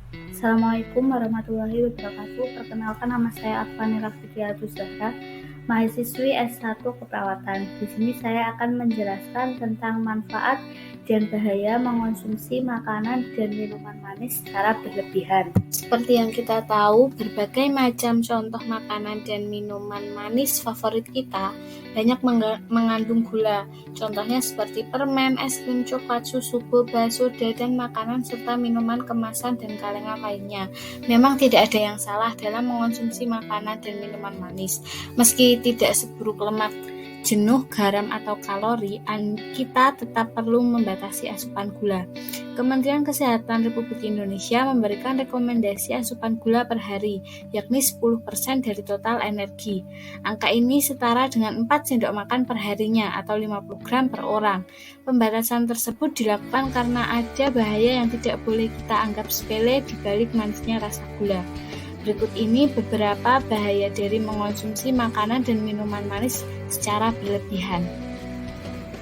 Assalamualaikum warahmatullahi wabarakatuh. Perkenalkan, nama saya Afani Rafidiatus Zahra, mahasiswi S1 Keperawatan. Di sini saya akan menjelaskan tentang manfaat dan bahaya mengonsumsi makanan dan minuman manis secara berlebihan. Seperti yang kita tahu, berbagai macam contoh makanan dan minuman manis favorit kita banyak mengandung gula. Contohnya seperti permen, es krim, coklat, susu, boba, soda, dan makanan serta minuman kemasan dan kalengan lainnya. Memang tidak ada yang salah dalam mengonsumsi makanan dan minuman manis. Meski tidak seburuk lemak, jenuh, garam, atau kalori, kita tetap perlu membatasi asupan gula. Kementerian Kesehatan Republik Indonesia memberikan rekomendasi asupan gula per hari, yakni 10% dari total energi. Angka ini setara dengan 4 sendok makan per harinya atau 50 gram per orang. Pembatasan tersebut dilakukan karena ada bahaya yang tidak boleh kita anggap sepele di balik manisnya rasa gula. Berikut ini beberapa bahaya dari mengonsumsi makanan dan minuman manis secara berlebihan.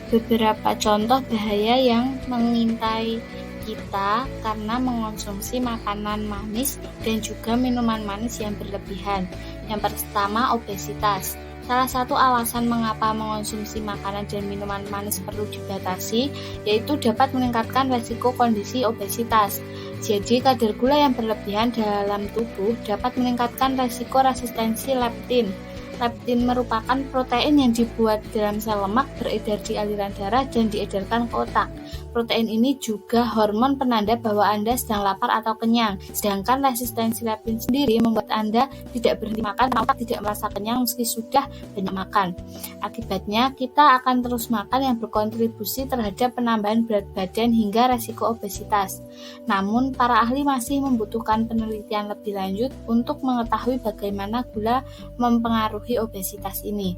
Beberapa contoh bahaya yang mengintai kita karena mengonsumsi makanan manis dan juga minuman manis yang berlebihan. Yang pertama, obesitas. Salah satu alasan mengapa mengonsumsi makanan dan minuman manis perlu dibatasi, yaitu dapat meningkatkan risiko kondisi obesitas. Jadi, kadar gula yang berlebihan dalam tubuh dapat meningkatkan risiko resistensi leptin. Leptin merupakan protein yang dibuat dalam sel lemak, beredar di aliran darah, dan diedarkan ke otak. Protein ini juga hormon penanda bahwa Anda sedang lapar atau kenyang. Sedangkan resistensi leptin sendiri membuat Anda tidak berhenti makan atau tidak merasa kenyang meski sudah banyak makan. Akibatnya, kita akan terus makan yang berkontribusi terhadap penambahan berat badan hingga resiko obesitas. Namun, para ahli masih membutuhkan penelitian lebih lanjut untuk mengetahui bagaimana gula mempengaruhi obesitas ini.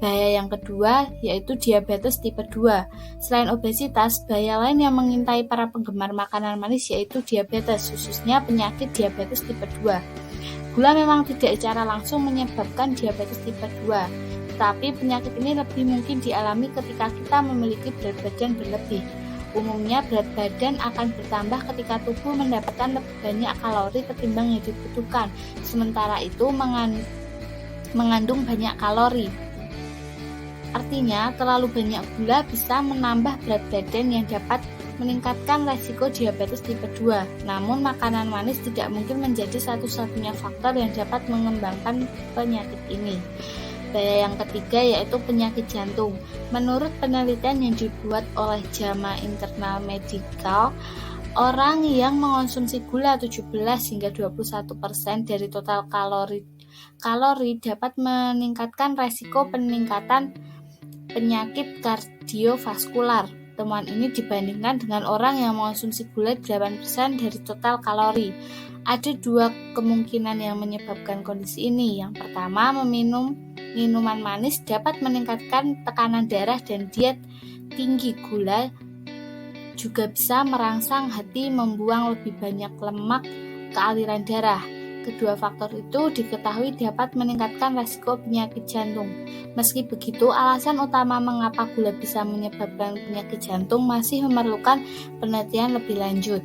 Bahaya yang kedua yaitu diabetes tipe 2. Selain obesitas, bahaya lain yang mengintai para penggemar makanan manis yaitu diabetes, khususnya penyakit diabetes tipe 2. Gula memang tidak secara langsung menyebabkan diabetes tipe 2, tetapi penyakit ini lebih mungkin dialami ketika kita memiliki berat badan berlebih. Umumnya berat badan akan bertambah ketika tubuh mendapatkan lebih banyak kalori ketimbang yang dibutuhkan, sementara itu mengandung banyak kalori. Artinya, terlalu banyak gula bisa menambah berat badan yang dapat meningkatkan resiko diabetes tipe 2. Namun, makanan manis tidak mungkin menjadi satu-satunya faktor yang dapat mengembangkan penyakit ini. Bahaya yang ketiga yaitu penyakit jantung. Menurut penelitian yang dibuat oleh JAMA Internal Medical, orang yang mengonsumsi gula 17 hingga 21% dari total kalori dapat meningkatkan resiko peningkatan penyakit kardiovaskular. Temuan ini dibandingkan dengan orang yang mengonsumsi gula 8% dari total kalori. Ada dua kemungkinan yang menyebabkan kondisi ini. Yang pertama, meminum minuman manis dapat meningkatkan tekanan darah, dan diet tinggi gula juga bisa merangsang hati membuang lebih banyak lemak ke aliran darah. Kedua faktor itu diketahui dapat meningkatkan risiko penyakit jantung. Meski begitu, alasan utama mengapa gula bisa menyebabkan penyakit jantung masih memerlukan penelitian lebih lanjut.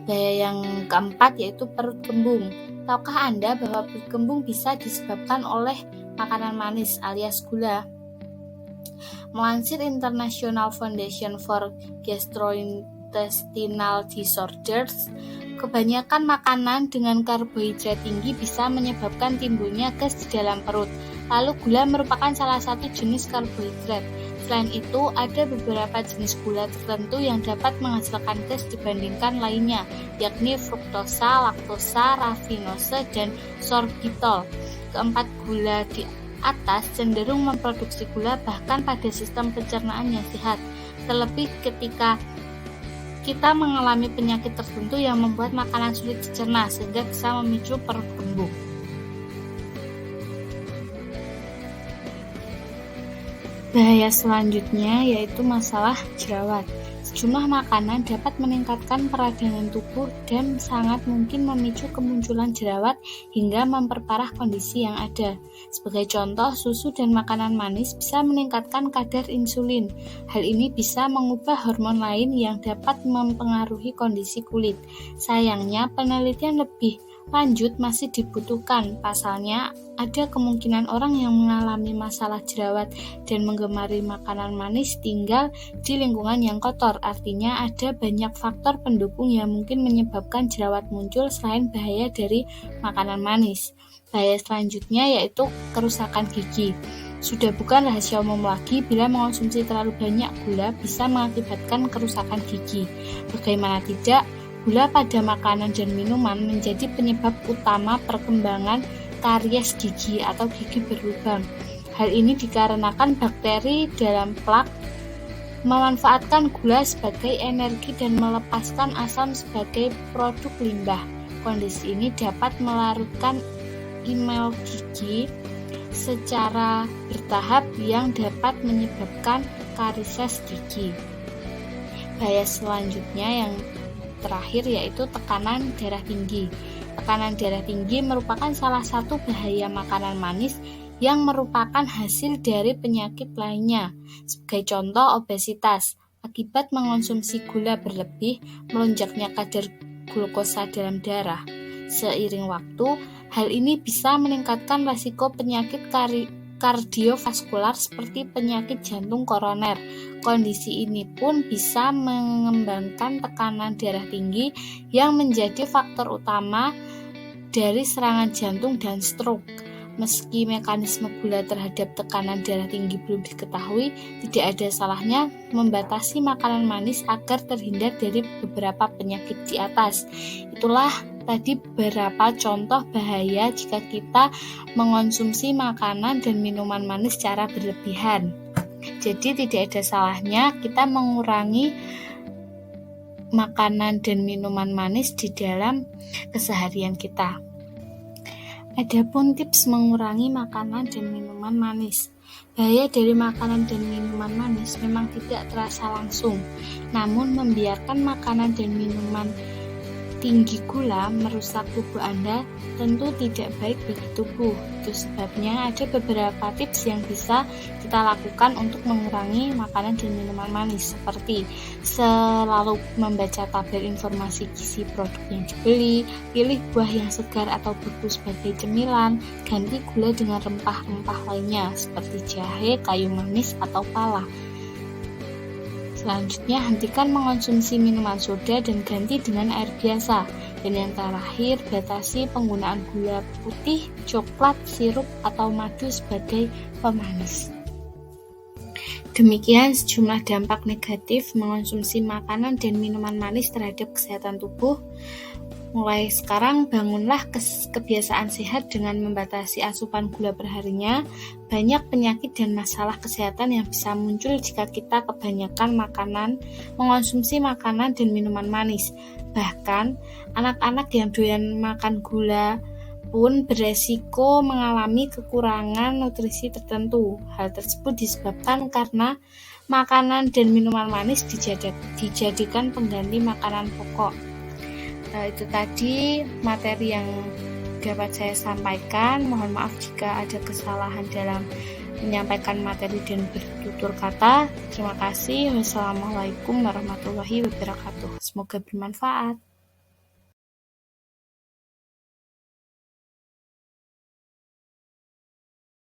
Bahaya yang keempat yaitu perut kembung. Tahukah Anda bahwa perut kembung bisa disebabkan oleh makanan manis alias gula? Melansir International Foundation for Gastrointestinal Disorders, kebanyakan makanan dengan karbohidrat tinggi bisa menyebabkan timbulnya gas di dalam perut. Lalu gula merupakan salah satu jenis karbohidrat. Selain itu, ada beberapa jenis gula tertentu yang dapat menghasilkan gas dibandingkan lainnya, yakni fruktosa, laktosa, rafinose, dan sorbitol. Keempat gula di atas cenderung memproduksi gula bahkan pada sistem pencernaan yang sehat, terlebih ketika kita mengalami penyakit tertentu yang membuat makanan sulit dicerna sehingga bisa memicu perut kembung. Bahaya selanjutnya yaitu masalah jerawat. Sejumlah makanan dapat meningkatkan peradangan tubuh dan sangat mungkin memicu kemunculan jerawat hingga memperparah kondisi yang ada. Sebagai contoh, susu dan makanan manis bisa meningkatkan kadar insulin. Hal ini bisa mengubah hormon lain yang dapat mempengaruhi kondisi kulit. Sayangnya, penelitian lebih lanjut masih dibutuhkan. Pasalnya, ada kemungkinan orang yang mengalami masalah jerawat dan menggemari makanan manis tinggal di lingkungan yang kotor. Artinya, ada banyak faktor pendukung yang mungkin menyebabkan jerawat muncul selain bahaya dari makanan manis. Bahaya selanjutnya yaitu kerusakan gigi. Sudah bukan rahasia umum lagi bila mengonsumsi terlalu banyak gula bisa mengakibatkan kerusakan gigi. Bagaimana tidak, gula pada makanan dan minuman menjadi penyebab utama perkembangan karies gigi atau gigi berlubang. Hal ini dikarenakan bakteri dalam plak memanfaatkan gula sebagai energi dan melepaskan asam sebagai produk limbah. Kondisi ini dapat melarutkan enamel gigi secara bertahap yang dapat menyebabkan varises gigi. Bahaya selanjutnya yang terakhir yaitu tekanan darah tinggi. Tekanan darah tinggi merupakan salah satu bahaya makanan manis yang merupakan hasil dari penyakit lainnya. Sebagai contoh, obesitas. Akibat mengonsumsi gula berlebih, melonjaknya kadar glukosa dalam darah. Seiring waktu, hal ini bisa meningkatkan risiko penyakit kardiovaskular seperti penyakit jantung koroner. Kondisi ini pun bisa mengembangkan tekanan darah tinggi yang menjadi faktor utama dari serangan jantung dan stroke. Meski mekanisme gula terhadap tekanan darah tinggi belum diketahui, tidak ada salahnya membatasi makanan manis agar terhindar dari beberapa penyakit di atas. Itulah tadi beberapa contoh bahaya jika kita mengonsumsi makanan dan minuman manis secara berlebihan. Jadi tidak ada salahnya kita mengurangi makanan dan minuman manis di dalam keseharian kita. Adapun tips mengurangi makanan dan minuman manis. Bahaya dari makanan dan minuman manis memang tidak terasa langsung, namun membiarkan makanan dan minuman tinggi gula merusak tubuh Anda tentu tidak baik bagi tubuh. Itu sebabnya ada beberapa tips yang bisa kita lakukan untuk mengurangi makanan dan minuman manis, seperti selalu membaca tabel informasi gizi produk yang dibeli, pilih buah yang segar atau beku sebagai cemilan, ganti gula dengan rempah-rempah lainnya seperti jahe, kayu manis, atau pala. Selanjutnya, hentikan mengonsumsi minuman soda dan ganti dengan air biasa. Dan yang terakhir, batasi penggunaan gula putih, coklat, sirup, atau madu sebagai pemanis. Demikian sejumlah dampak negatif mengonsumsi makanan dan minuman manis terhadap kesehatan tubuh. Mulai sekarang, bangunlah kebiasaan sehat dengan membatasi asupan gula perharinya. Banyak penyakit dan masalah kesehatan yang bisa muncul jika kita kebanyakan mengonsumsi makanan dan minuman manis. Bahkan, anak-anak yang doyan makan gula pun beresiko mengalami kekurangan nutrisi tertentu. Hal tersebut disebabkan karena makanan dan minuman manis dijadikan pengganti makanan pokok. Itu tadi materi yang dapat saya sampaikan. Mohon maaf jika ada kesalahan dalam menyampaikan materi dan bertutur kata. Terima kasih. Wassalamualaikum warahmatullahi wabarakatuh. Semoga bermanfaat.